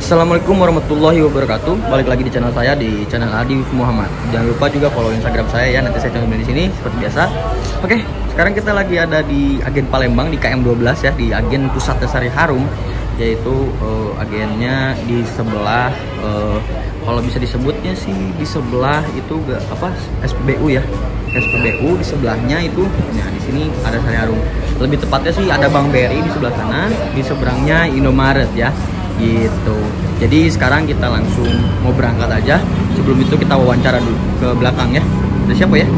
Assalamualaikum warahmatullahi wabarakatuh. Balik lagi di channel saya, di channel Adi Muhammad. Jangan lupa juga follow Instagram saya ya. Nanti saya cantumin di sini seperti biasa. Oke, sekarang kita lagi ada di agen Palembang di KM12 ya, di agen Pusat Sari Harum, yaitu agennya di sebelah kalau bisa disebutnya sih di sebelah itu apa SPBU ya. SPBU di sebelahnya itu, nah di sini ada Sari Harum. Lebih tepatnya sih ada Bang Beri di sebelah sana, di seberangnya Indomaret ya. Gitu. Jadi sekarang kita langsung mau berangkat aja. Sebelum itu kita wawancara dulu ke belakang ya. Ada siapa ya?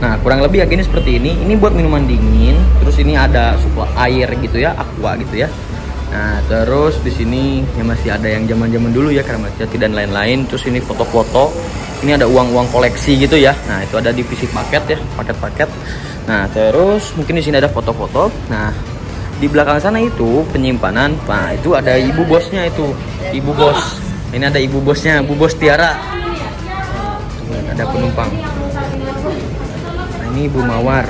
Nah, kurang lebih agennya seperti ini. Ini buat minuman dingin. Terus ini ada supply air gitu ya, aqua gitu ya. Nah, terus di sini ya masih ada yang zaman-zaman dulu ya, Keramat Jati dan lain-lain. Terus ini foto-foto. Ini ada uang-uang koleksi gitu ya. Nah, itu ada divisi paket ya, paket-paket. Nah, terus mungkin di sini ada foto-foto. Nah, di belakang sana itu penyimpanan. Nah, itu ada ibu bosnya itu. Ibu bos. Ini ada ibu bosnya, Bu Bos Tiara. Ada penumpang. Nah, ini Ibu Mawar.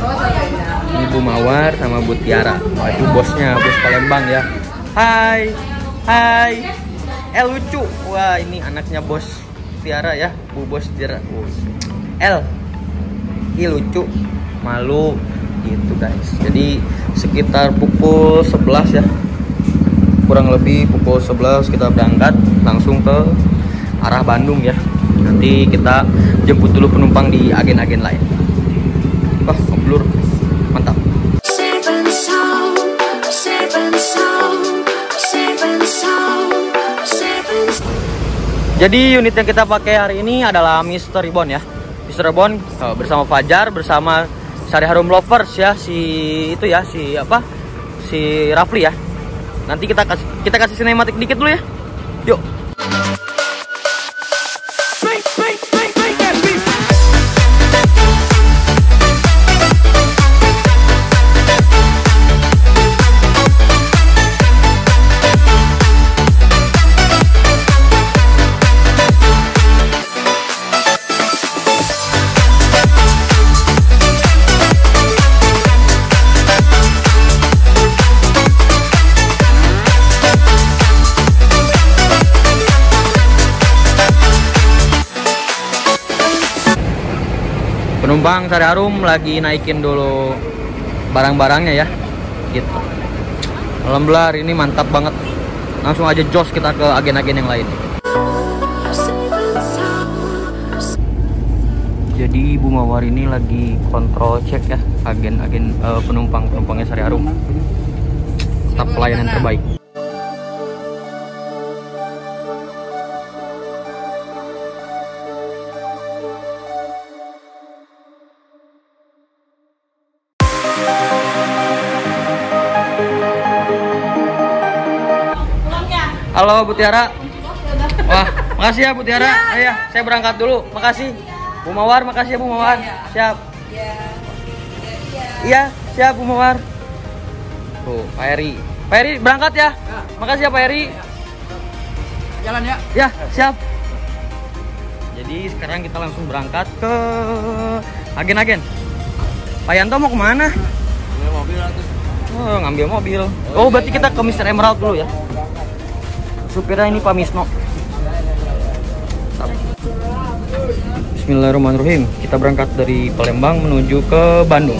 Ini Ibu Mawar sama Bu Tiara. Wah, itu bosnya, bos Palembang ya. Hai. Hai. Lucu. Wah, ini anaknya Bos Tiara ya, Bu Bos Tiara. Ih, lucu. Malu gitu guys. Jadi sekitar pukul 11 ya, kurang lebih pukul 11 kita berangkat langsung ke arah Bandung ya. Nanti kita jemput dulu penumpang di agen-agen lain. Wah, ngeblur, mantap. Jadi unit yang kita pakai hari ini adalah Mr. Ribbon ya. Mr. Ribbon bersama Fajar, bersama Sari Harum Lovers ya, si Rafli ya. Nanti kita kasih sinematik dikit dulu ya. Yuk. Penumpang Sari Harum lagi naikin dulu barang-barangnya ya, gitu. Alhamdulillah ini mantap banget. Langsung aja jos kita ke agen-agen yang lain. Jadi Ibu Mawar ini lagi kontrol cek ya agen-agen penumpangnya Sari Harum. Tetap pelayanan terbaik. Halo Bu Tiara. Wah, makasih ya Bu Tiara. Ayo, saya berangkat dulu. Makasih. Bu Mawar, makasih ya Bu Mawar. Siap. Iya, siap Bu Mawar. Tuh, Pak Eri. Pak Eri berangkat ya. Makasih ya Pak Eri. Jalan ya. Ya, siap. Jadi sekarang kita langsung berangkat ke agen-agen. Pak Yanto mau kemana? Ngambil mobil atau? Oh, ngambil mobil. Oh, berarti kita ke Mr. Emerald dulu ya. Supirnya ini Pak Misno. Bismillahirrahmanirrahim. Kita berangkat dari Palembang menuju ke Bandung.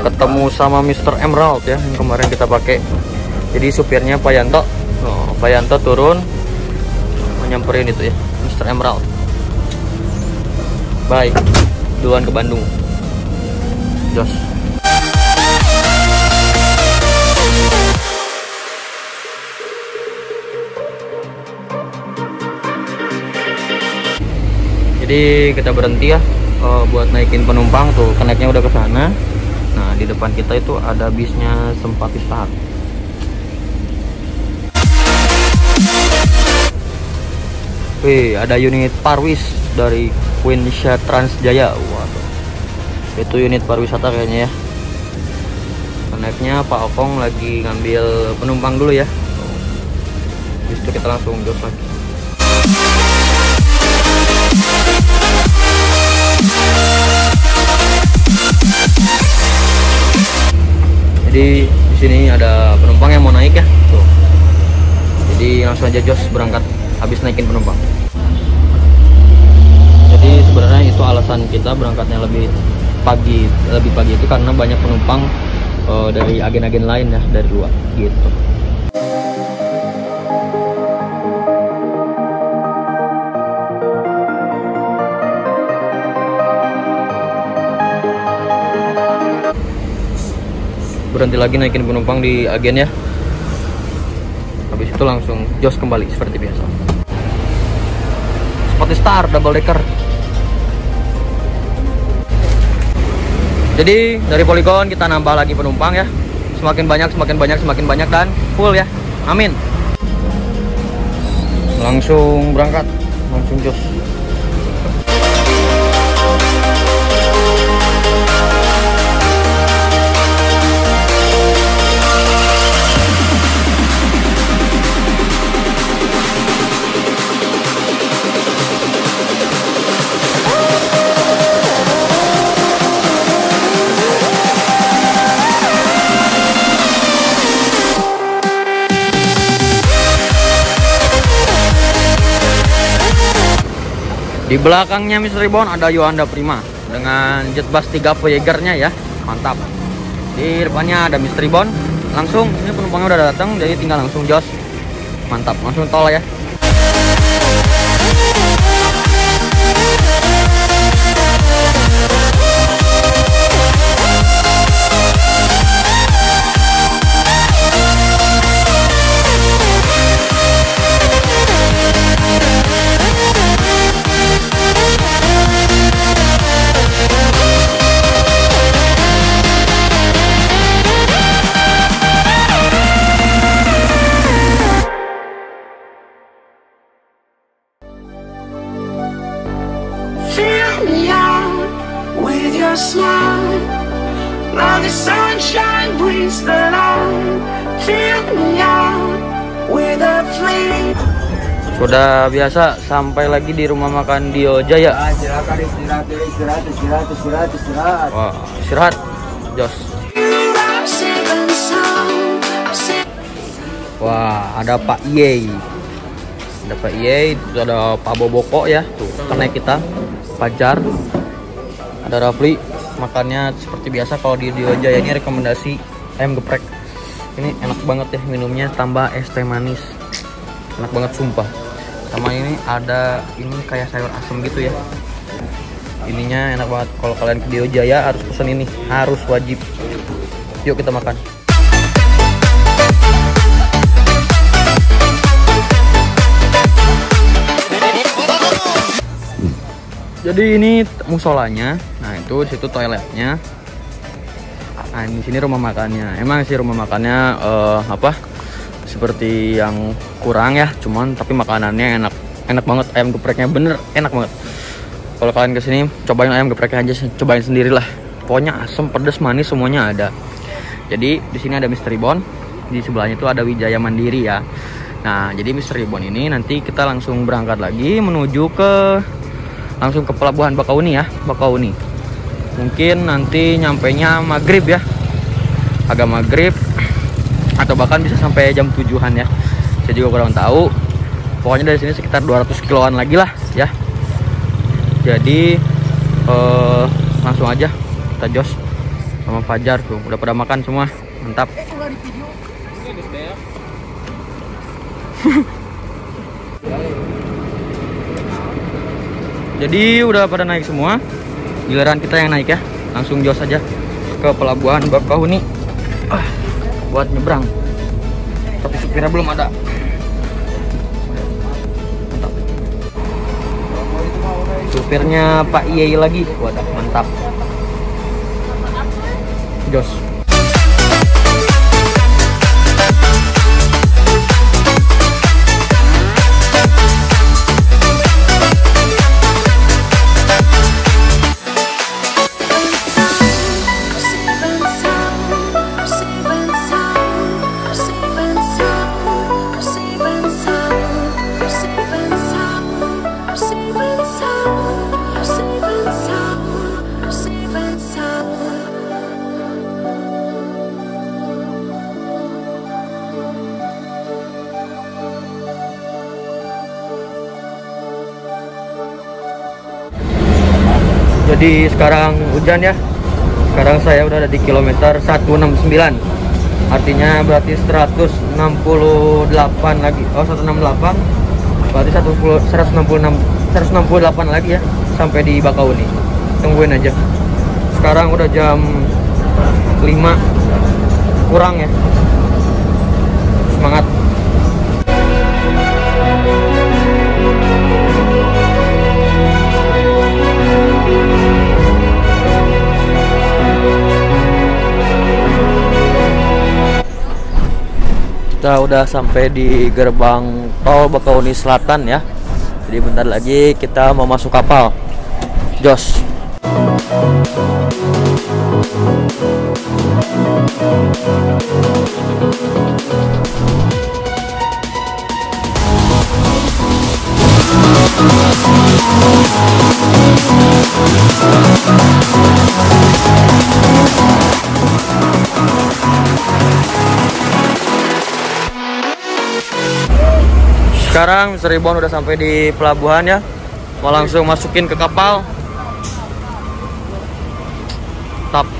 Ketemu sama Mr. Emerald ya, yang kemarin kita pakai. Jadi supirnya Pak Yanto. Oh, Pak Yanto turun nyamperin itu ya, Mr. Emerald. Baik, duluan ke Bandung. Jos. Jadi kita berhenti ya buat naikin penumpang. Tuh keneknya udah ke sana. Nah, di depan kita itu ada bisnya sempat istirahat. Wih, ada unit Parwis dari Queensha Transjaya. Waduh, itu unit pariwisata kayaknya ya. Naiknya Pak Okong lagi ngambil penumpang dulu ya. Habis itu kita langsung jos lagi. Jadi di sini ada penumpang yang mau naik ya. Tuh. Jadi langsung aja Jos berangkat habis naikin penumpang. Jadi sebenarnya itu alasan kita berangkatnya lebih pagi itu karena banyak penumpang dari agen-agen lain ya dari luar gitu. Berhenti lagi naikin penumpang di agen ya. Habis itu langsung Jos kembali seperti biasa. Seperti Star double decker. Jadi dari Polygon kita nambah lagi penumpang ya. Semakin banyak dan full ya. Amin. Langsung berangkat, langsung Jos. Di belakangnya Mr. Ribbon ada Yohanda Prima dengan jet bus 3 Voyager-nya ya, mantap. Di depannya ada Mr. Ribbon, langsung ini penumpangnya udah datang, jadi tinggal langsung Jos, mantap, langsung tol ya. Smile, now the sunshine brings the light. Fill me out with a flame. Sudah biasa sampai lagi di rumah makan Dio Jaya. Istirahat. Wah, istirahat, Jos. Wah, ada Pak Iye. Ada Pak Iye, itu ada Pak Boboko ya. Tuh, karena kita Fajar. Ada Rafli, makannya seperti biasa kalau di Dio Jaya ini rekomendasi ayam geprek. Ini enak banget ya minumnya, tambah es teh manis. Enak banget sumpah. Sama ini ada ini kayak sayur asem gitu ya. Ininya enak banget. Kalau kalian ke Dio Jaya harus pesan ini, harus wajib. Yuk kita makan. Jadi ini musolanya, nah itu di situ toiletnya. Nah di sini rumah makannya. Emang sih rumah makannya seperti yang kurang ya, cuman tapi makanannya enak banget. Ayam gepreknya bener enak banget. Kalau kalian kesini cobain ayam gepreknya aja, cobain sendirilah. Pokoknya asam, pedas, manis semuanya ada. Jadi di sini ada Mr. Ribbon, di sebelahnya itu ada Wijaya Mandiri ya. Nah jadi Mr. Ribbon ini nanti kita langsung berangkat lagi menuju langsung ke pelabuhan Bakauni ya, Bakauni. Mungkin nanti nyampainya maghrib ya, agak maghrib atau bahkan bisa sampai jam 7-an ya. Saya juga kurang tahu. Pokoknya dari sini sekitar 200 kiloan lagi lah ya. Jadi langsung aja kita Jos sama Fajar tuh udah pada makan semua, mantap. Jadi udah pada naik semua, giliran kita yang naik ya. Langsung Jos aja ke pelabuhan Bakauni buat nyebrang. Tapi supirnya belum ada. Mantap. Supirnya Pak Iye lagi, wadah mantap. Jos. Jadi sekarang hujan ya. Sekarang saya udah ada di kilometer 169. Artinya berarti 168 lagi. Oh, 168. Berarti 168 lagi ya sampai di Bakauni. Tungguin aja. Sekarang udah jam 5 kurang ya. Semangat. Kita udah sampai di gerbang tol Bakauni Selatan ya. Jadi bentar lagi kita mau masuk kapal. Jos. Sekarang Mr. Ribon udah sampai di pelabuhan ya. Mau langsung masukin ke kapal. Tap.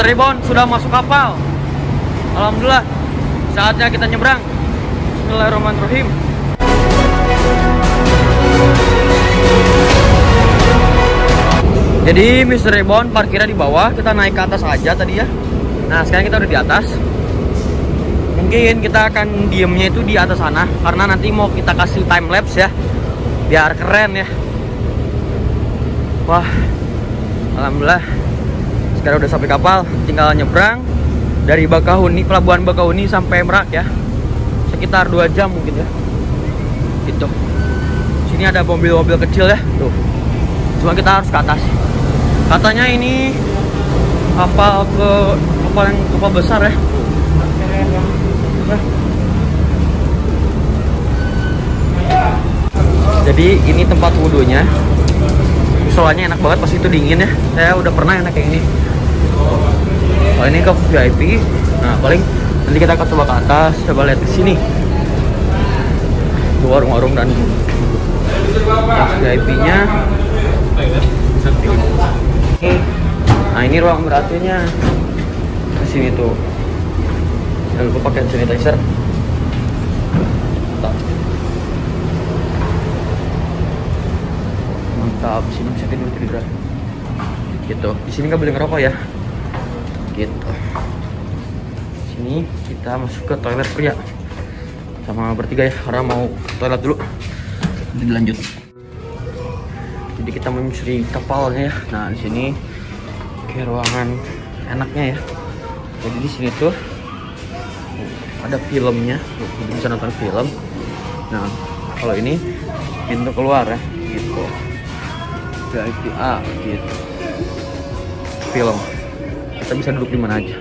Ribon sudah masuk kapal. Alhamdulillah, saatnya kita nyebrang. Bismillahirrahmanirrahim. Jadi Mr. Ribon parkirnya di bawah, kita naik ke atas aja tadi ya. Nah sekarang kita udah di atas. Mungkin kita akan diemnya itu di atas sana, karena nanti mau kita kasih time lapse ya, biar keren ya. Wah, alhamdulillah. Sekarang udah sampai kapal, tinggal nyebrang dari Bakauni, pelabuhan Bakauni sampai Merak ya. Sekitar 2 jam mungkin ya. Gitu. Sini ada mobil-mobil kecil ya, tuh. Cuma kita harus ke atas. Katanya ini kapal besar ya. Jadi ini tempat wudhunya. Soalnya enak banget pas itu dingin ya. Saya udah pernah enak kayak ini. Kalau ini ke VIP, nah paling nanti kita akan coba ke atas, coba lihat di sini. Itu warung-warung dan VIP-nya. Nah ini ruang beratunya. Di sini tuh. Jangan lupa pakai sanitizer. Mantap, sini bisa tidur. Gitu. Di sini nggak boleh ngerokok ya. Gitu. Sini kita masuk ke toilet pria sama bertiga ya, karena mau toilet dulu. Nanti dilanjut. Jadi kita menyusuri kapalnya ya. Nah di sini kayak ruangan enaknya ya. Jadi di sini tuh ada filmnya, tuh, bisa nonton film. Nah kalau ini pintu keluar ya, gitu. VIP A gitu. Film. Kita bisa duduk di mana aja.